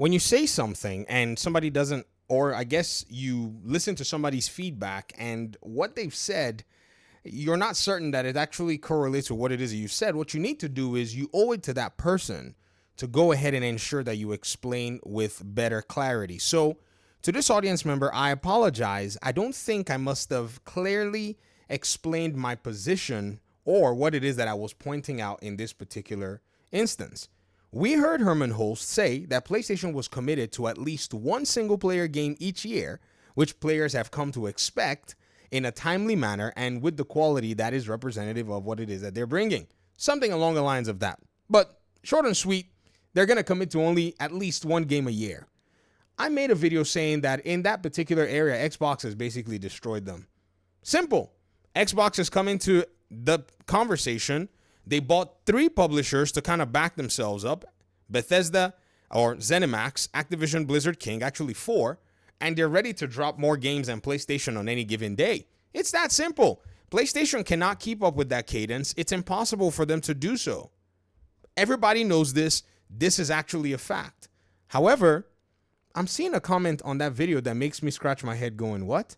when you say something and somebody doesn't, or I guess you listen to somebody's feedback and what they've said, you're not certain that it actually correlates with what it is that you said. What you need to do is you owe it to that person to go ahead and ensure that you explain with better clarity. So, to this audience member, I apologize. I don't think I must have clearly explained my position or what it is that I was pointing out in this particular instance. We heard Herman Holst say that PlayStation was committed to at least one single player game each year, which players have come to expect in a timely manner and with the quality that is representative of what it is that they're bringing. Something along the lines of that. But short and sweet, they're going to commit to only at least one game a year. I made a video saying that in that particular area, Xbox has basically destroyed them. Simple. Xbox is coming to the conversation. They bought 3 publishers to kind of back themselves up. Bethesda or ZeniMax, Activision Blizzard King, actually 4. And they're ready to drop more games than PlayStation on any given day. It's that simple. PlayStation cannot keep up with that cadence. It's impossible for them to do so. Everybody knows this. This is actually a fact. However, I'm seeing a comment on that video that makes me scratch my head going, what?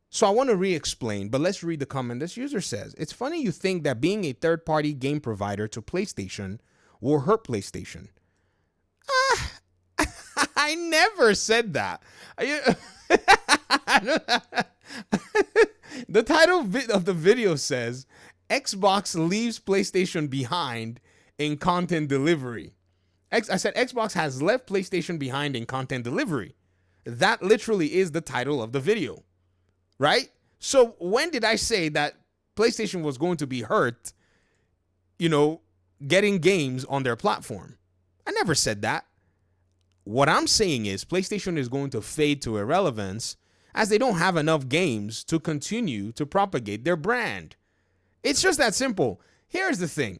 So I want to re-explain, but let's read the comment. This user says, it's funny you think that being a third-party game provider to PlayStation will hurt PlayStation. I never said that. The title of the video says, Xbox leaves PlayStation behind in content delivery. I said Xbox has left PlayStation behind in content delivery. That literally is the title of the video, right? So when did I say that PlayStation was going to be hurt, getting games on their platform? I never said that. What I'm saying is PlayStation is going to fade to irrelevance as they don't have enough games to continue to propagate their brand. It's just that simple. Here's the thing.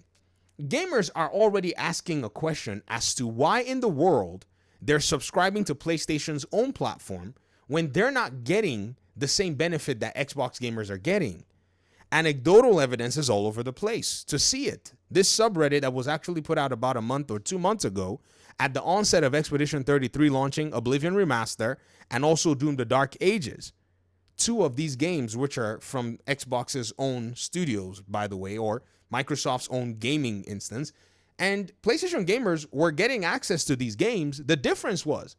Gamers are already asking a question as to why in the world they're subscribing to PlayStation's own platform when they're not getting the same benefit that Xbox gamers are getting. Anecdotal evidence is all over the place to see it. This subreddit that was actually put out about a month or 2 months ago at the onset of Expedition 33 launching Oblivion Remaster and also Doom the Dark Ages. 2 of these games, which are from Xbox's own studios, by the way, or Microsoft's own gaming instance, and PlayStation gamers were getting access to these games. The difference was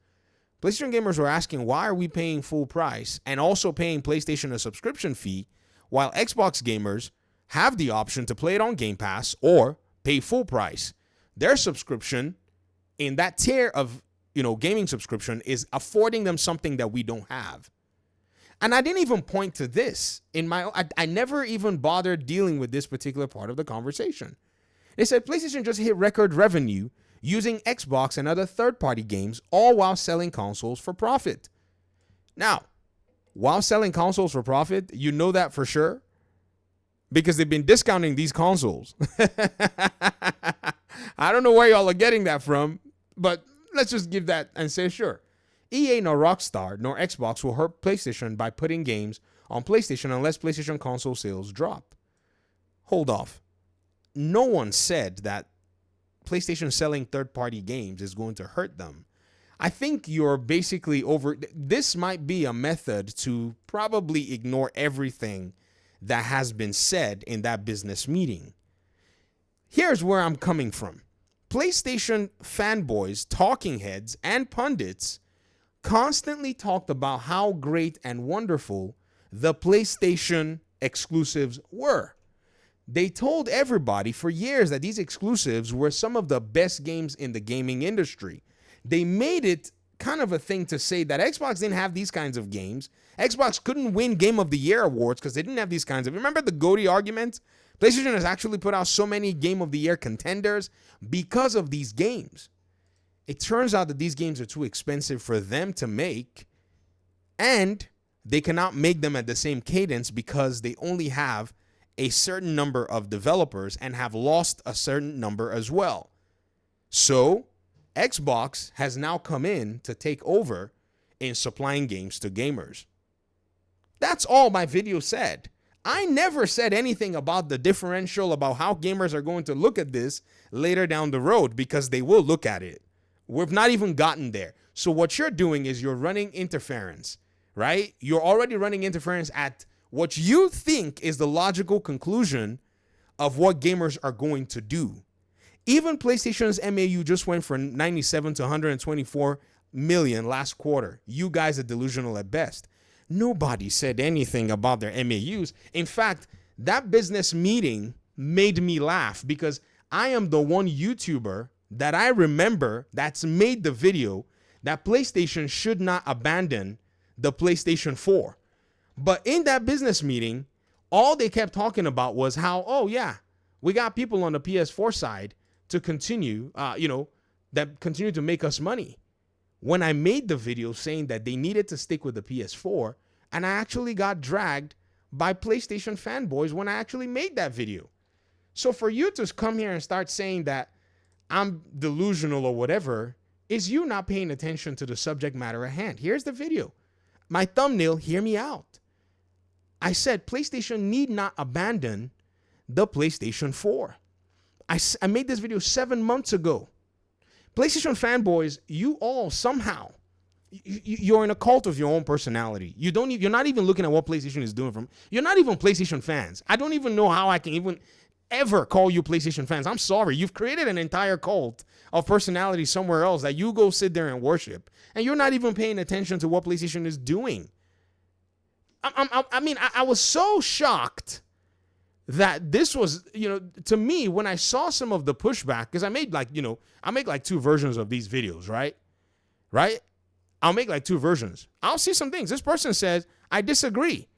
PlayStation gamers were asking, why are we paying full price and also paying PlayStation a subscription fee, while Xbox gamers have the option to play it on Game Pass or pay full price? Their subscription in that tier of, gaming subscription is affording them something that we don't have. And I didn't even point to this I never even bothered dealing with this particular part of the conversation. They said PlayStation just hit record revenue using Xbox and other third-party games, all while selling consoles for profit. Now, while selling consoles for profit, you know that for sure because they've been discounting these consoles. I don't know where y'all are getting that from, but let's just give that and say sure. EA nor Rockstar nor Xbox will hurt PlayStation by putting games on PlayStation unless PlayStation console sales drop. Hold off. No one said that PlayStation selling third-party games is going to hurt them. I think you're basically this might be a method to probably ignore everything that has been said in that business meeting. Here's where I'm coming from. PlayStation fanboys, talking heads, and pundits constantly talked about how great and wonderful the PlayStation exclusives were. They told everybody for years that these exclusives were some of the best games in the gaming industry. They made it kind of a thing to say that Xbox didn't have these kinds of games. Xbox couldn't win Game of the Year awards because they didn't have these kinds of... Remember the GOTY argument? PlayStation has actually put out so many Game of the Year contenders because of these games. It turns out that these games are too expensive for them to make, and they cannot make them at the same cadence because they only have a certain number of developers and have lost a certain number as well. So Xbox has now come in to take over in supplying games to gamers. That's all my video said. I never said anything about the differential about how gamers are going to look at this later down the road, because they will look at it. We've not even gotten there. So what you're doing is you're running interference, right? You're already running interference at what you think is the logical conclusion of what gamers are going to do. Even PlayStation's MAU just went from 97 to 124 million last quarter. You guys are delusional at best. Nobody said anything about their MAUs. In fact, that business meeting made me laugh because I am the one YouTuber that I remember that's made the video that PlayStation should not abandon the PlayStation 4. But in that business meeting, all they kept talking about was how, oh yeah, we got people on the PS4 side to continue, that continue to make us money. When I made the video saying that they needed to stick with the PS4, and I actually got dragged by PlayStation fanboys when I actually made that video. So for you to come here and start saying that I'm delusional or whatever is you not paying attention to the subject matter at hand. Here's the video. My thumbnail, hear me out. I said PlayStation need not abandon the PlayStation 4. I made this video 7 months ago. PlayStation fanboys, you all somehow, you're in a cult of your own personality. You're not even looking at what PlayStation is doing you're not even PlayStation fans. I don't even know how I can even ever call you PlayStation fans. I'm sorry. You've created an entire cult of personality somewhere else that you go sit there and worship. And you're not even paying attention to what PlayStation is doing. I was so shocked that this was, to me, when I saw some of the pushback, because I make like 2 versions of these videos, right? I'll make like 2 versions. I'll see some things. This person says, I disagree.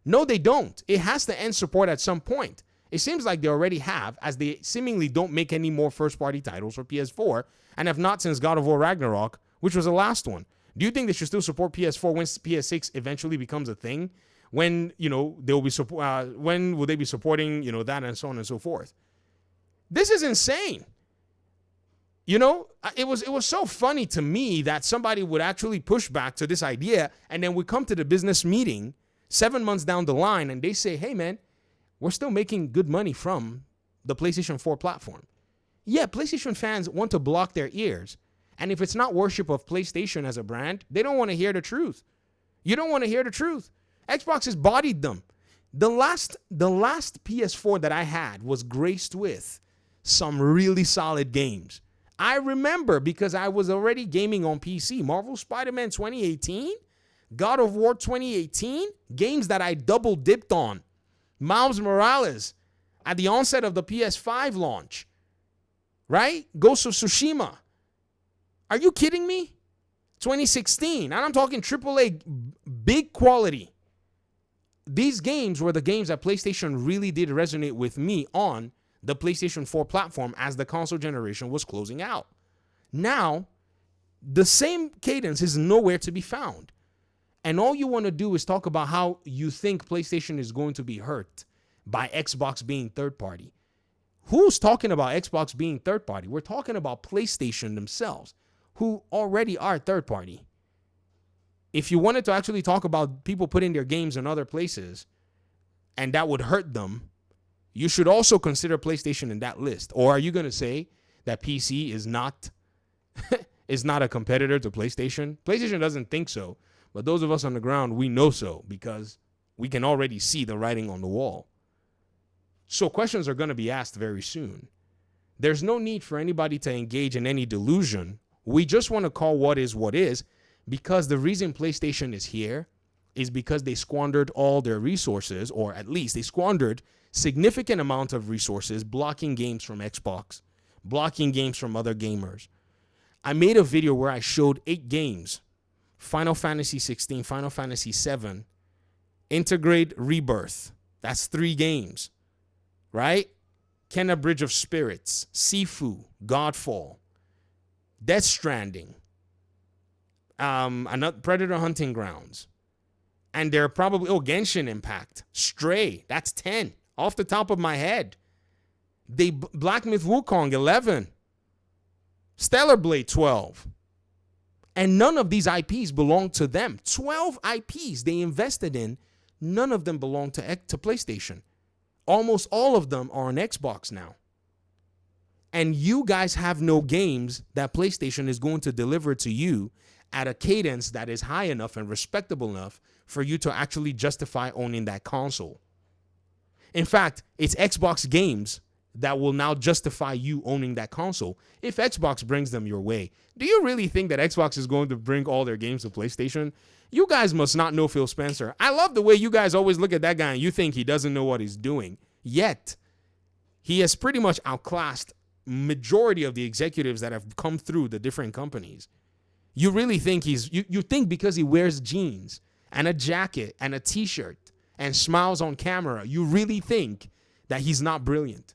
No, they don't. It has to end support at some point. It seems like they already have, as they seemingly don't make any more first-party titles for PS4, and have not since God of War Ragnarok, which was the last one. Do you think they should still support PS4 when PS6 eventually becomes a thing? When, they'll be when will they be supporting, that and so on and so forth? This is insane. It was so funny to me that somebody would actually push back to this idea, and then we come to the business meeting 7 months down the line, and they say, hey, man, we're still making good money from the PlayStation 4 platform. Yeah, PlayStation fans want to block their ears. And if it's not worship of PlayStation as a brand, they don't want to hear the truth. You don't want to hear the truth. Xbox has bodied them. The last PS4 that I had was graced with some really solid games. I remember because I was already gaming on PC. Marvel Spider-Man 2018, God of War 2018, games that I double dipped on. Miles Morales at the onset of the PS5 launch, right? Ghost of Tsushima. Are you kidding me? 2016, and I'm talking AAA, big quality. These games were the games that PlayStation really did resonate with me on the PlayStation 4 platform as the console generation was closing out. Now, the same cadence is nowhere to be found. And all you want to do is talk about how you think PlayStation is going to be hurt by Xbox being third party. Who's talking about Xbox being third party? We're talking about PlayStation themselves, who already are third party. If you wanted to actually talk about people putting their games in other places and that would hurt them, you should also consider PlayStation in that list. Or are you going to say that PC is not a competitor to PlayStation? PlayStation doesn't think so. But those of us on the ground, we know so because we can already see the writing on the wall. So questions are going to be asked very soon. There's no need for anybody to engage in any delusion. We just want to call what is because the reason PlayStation is here is because they squandered all their resources, or at least they squandered significant amount of resources blocking games from Xbox, blocking games from other gamers. I made a video where I showed 8 games. Final Fantasy 16, Final Fantasy 7, Integrate Rebirth. That's 3 games, right? Kena Bridge of Spirits, Sifu, Godfall, Death Stranding, another Predator Hunting Grounds. And they're probably, Genshin Impact, Stray, that's 10 off the top of my head. Black Myth Wukong, 11, Stellar Blade, 12. And none of these IPs belong to them. 12 IPs they invested in, none of them belong to PlayStation. Almost all of them are on Xbox now. And you guys have no games that PlayStation is going to deliver to you at a cadence that is high enough and respectable enough for you to actually justify owning that console. In fact, it's Xbox games that will now justify you owning that console if Xbox brings them your way. Do you really think that Xbox is going to bring all their games to PlayStation? You guys must not know Phil Spencer. I love the way you guys always look at that guy and you think he doesn't know what he's doing. Yet, he has pretty much outclassed majority of the executives that have come through the different companies. You really think you think because he wears jeans and a jacket and a t-shirt and smiles on camera, you really think that he's not brilliant.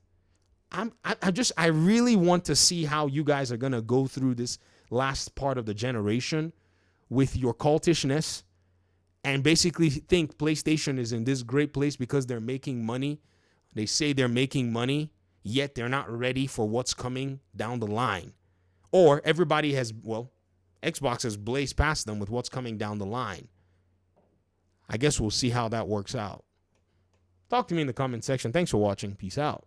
I really want to see how you guys are going to go through this last part of the generation with your cultishness and basically think PlayStation is in this great place because they're making money. They say they're making money, yet they're not ready for what's coming down the line. Or everybody has, well, Xbox has blazed past them with what's coming down the line. I guess we'll see how that works out. Talk to me in the comment section. Thanks for watching. Peace out.